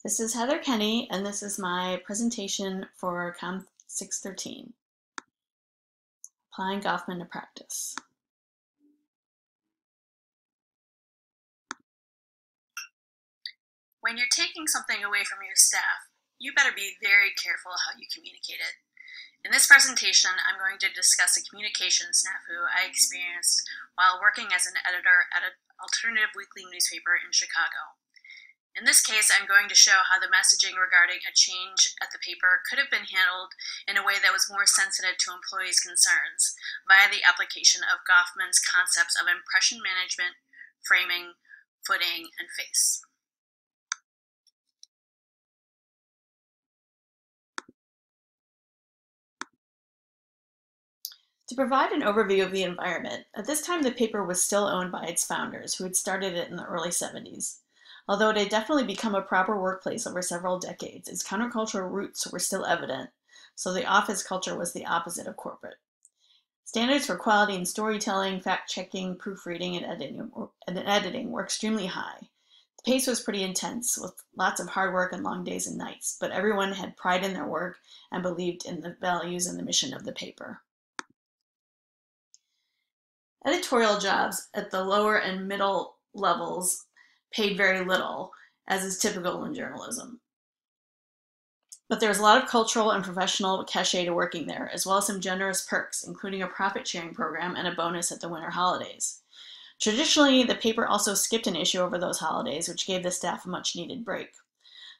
This is Heather Kenny, and this is my presentation for Com 613, Applying Goffman to Practice. When you're taking something away from your staff, you better be very careful how you communicate it. In this presentation, I'm going to discuss a communication snafu I experienced while working as an editor at an alternative weekly newspaper in Chicago. In this case, I'm going to show how the messaging regarding a change at the paper could have been handled in a way that was more sensitive to employees' concerns via the application of Goffman's concepts of impression management, framing, footing, and face. To provide an overview of the environment, at this time the paper was still owned by its founders, who had started it in the early 70s. Although it had definitely become a proper workplace over several decades, its countercultural roots were still evident, so the office culture was the opposite of corporate. Standards for quality in storytelling, fact-checking, proofreading, and editing were extremely high. The pace was pretty intense, with lots of hard work and long days and nights, but everyone had pride in their work and believed in the values and the mission of the paper. Editorial jobs at the lower and middle levels paid very little, as is typical in journalism. But there was a lot of cultural and professional cachet to working there, as well as some generous perks, including a profit-sharing program and a bonus at the winter holidays. Traditionally, the paper also skipped an issue over those holidays, which gave the staff a much-needed break.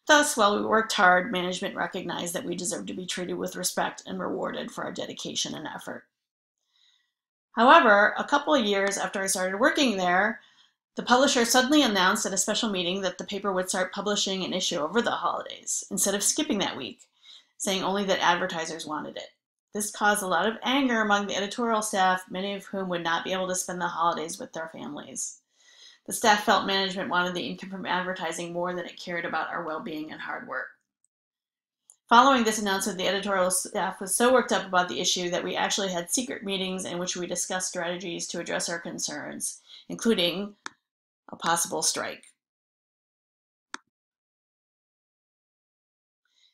Thus, while we worked hard, management recognized that we deserved to be treated with respect and rewarded for our dedication and effort. However, a couple of years after I started working there, the publisher suddenly announced at a special meeting that the paper would start publishing an issue over the holidays, instead of skipping that week, saying only that advertisers wanted it. This caused a lot of anger among the editorial staff, many of whom would not be able to spend the holidays with their families. The staff felt management wanted the income from advertising more than it cared about our well-being and hard work. Following this announcement, the editorial staff was so worked up about the issue that we actually had secret meetings in which we discussed strategies to address our concerns, including a possible strike.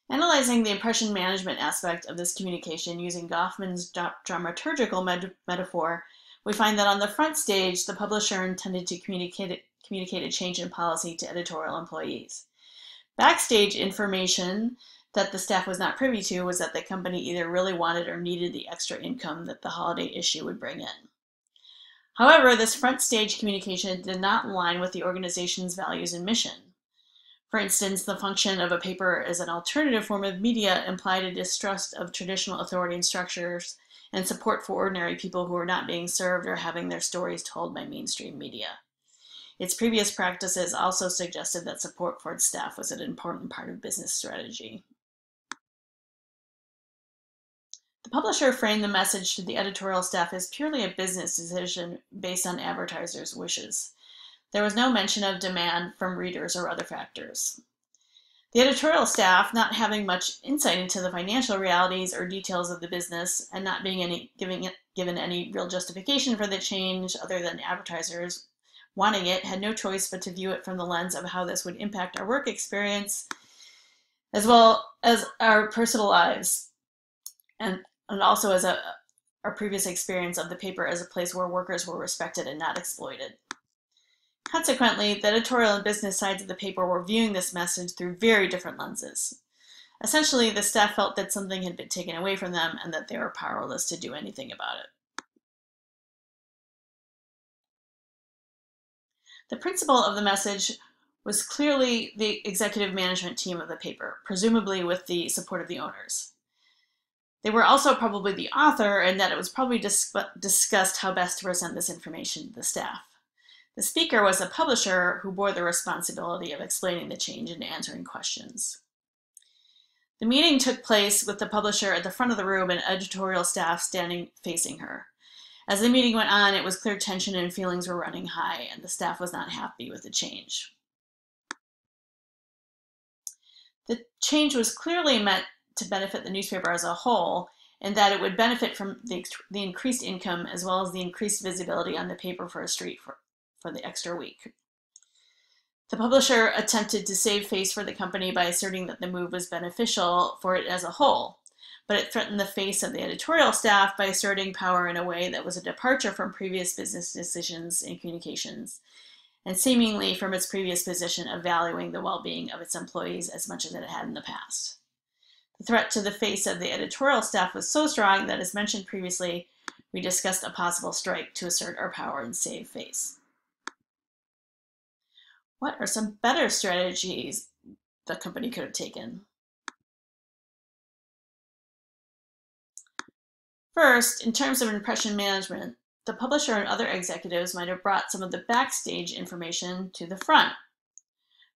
Analyzing the impression management aspect of this communication using Goffman's dramaturgical metaphor, we find that on the front stage, the publisher intended to communicate a change in policy to editorial employees. Backstage information that the staff was not privy to was that the company either really wanted or needed the extra income that the holiday issue would bring in. However, this front stage communication did not align with the organization's values and mission. For instance, the function of a paper as an alternative form of media implied a distrust of traditional authority and structures and support for ordinary people who were not being served or having their stories told by mainstream media. Its previous practices also suggested that support for its staff was an important part of business strategy. The publisher framed the message to the editorial staff as purely a business decision based on advertisers' wishes. There was no mention of demand from readers or other factors. The editorial staff, not having much insight into the financial realities or details of the business and not being given any real justification for the change other than advertisers wanting it, had no choice but to view it from the lens of how this would impact our work experience as well as our personal lives, and also as our previous experience of the paper as a place where workers were respected and not exploited. Consequently, the editorial and business sides of the paper were viewing this message through very different lenses. Essentially, the staff felt that something had been taken away from them and that they were powerless to do anything about it. The principal of the message was clearly the executive management team of the paper, presumably with the support of the owners. They were also probably the author, and that it was probably discussed how best to present this information to the staff. The speaker was the publisher, who bore the responsibility of explaining the change and answering questions. The meeting took place with the publisher at the front of the room and editorial staff standing facing her. As the meeting went on, it was clear tension and feelings were running high, and the staff was not happy with the change. The change was clearly meant to benefit the newspaper as a whole, and that it would benefit from the increased income as well as the increased visibility on the paper for a street for the extra week. The publisher attempted to save face for the company by asserting that the move was beneficial for it as a whole, but it threatened the face of the editorial staff by asserting power in a way that was a departure from previous business decisions in communications, and seemingly from its previous position of valuing the well-being of its employees as much as it had in the past. The threat to the face of the editorial staff was so strong that, as mentioned previously, we discussed a possible strike to assert our power and save face. What are some better strategies the company could have taken? First, in terms of impression management, the publisher and other executives might have brought some of the backstage information to the front.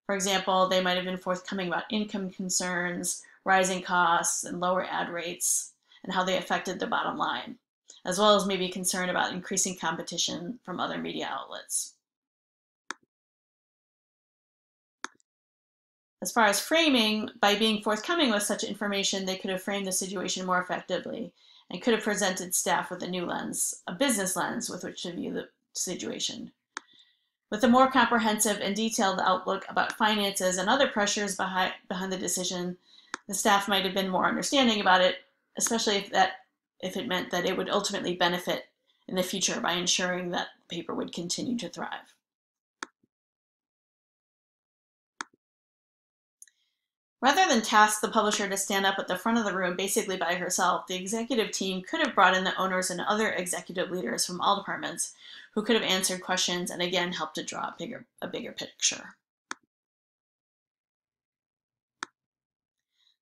For example, they might have been forthcoming about income concerns, rising costs, and lower ad rates, and how they affected the bottom line, as well as maybe concern about increasing competition from other media outlets. As far as framing, by being forthcoming with such information, they could have framed the situation more effectively and could have presented staff with a new lens, a business lens, with which to view the situation. With a more comprehensive and detailed outlook about finances and other pressures behind the decision, the staff might have been more understanding about it, especially if it meant that it would ultimately benefit in the future by ensuring that the paper would continue to thrive. Rather than task the publisher to stand up at the front of the room basically by herself, the executive team could have brought in the owners and other executive leaders from all departments who could have answered questions and again helped to draw a bigger picture.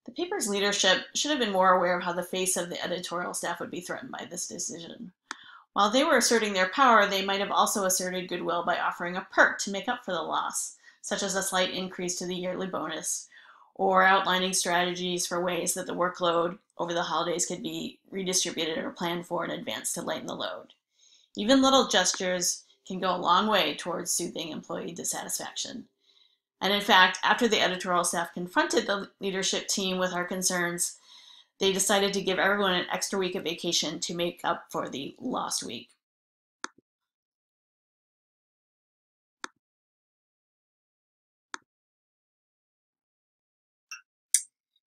The paper's leadership should have been more aware of how the face of the editorial staff would be threatened by this decision. While they were asserting their power, they might have also asserted goodwill by offering a perk to make up for the loss, such as a slight increase to the yearly bonus, or outlining strategies for ways that the workload over the holidays could be redistributed or planned for in advance to lighten the load. Even little gestures can go a long way towards soothing employee dissatisfaction. And in fact, after the editorial staff confronted the leadership team with our concerns, they decided to give everyone an extra week of vacation to make up for the lost week.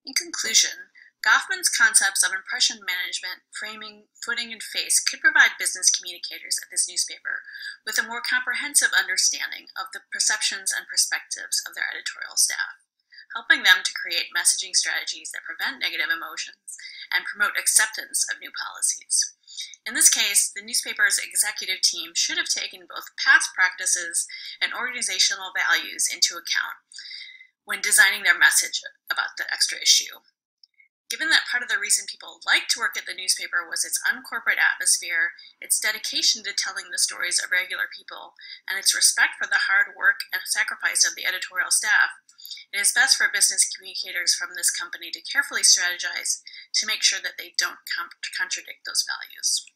In conclusion, Goffman's concepts of impression management, framing, footing, and face could provide business communicators at this newspaper with a more comprehensive understanding of the perceptions and perspectives of their editorial staff, helping them to create messaging strategies that prevent negative emotions and promote acceptance of new policies. In this case, the newspaper's executive team should have taken both past practices and organizational values into account when designing their message about the extra issue. Given that part of the reason people liked to work at the newspaper was its uncorporate atmosphere, its dedication to telling the stories of regular people, and its respect for the hard work and sacrifice of the editorial staff, it is best for business communicators from this company to carefully strategize to make sure that they don't contradict those values.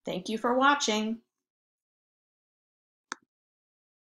Thank you for watching.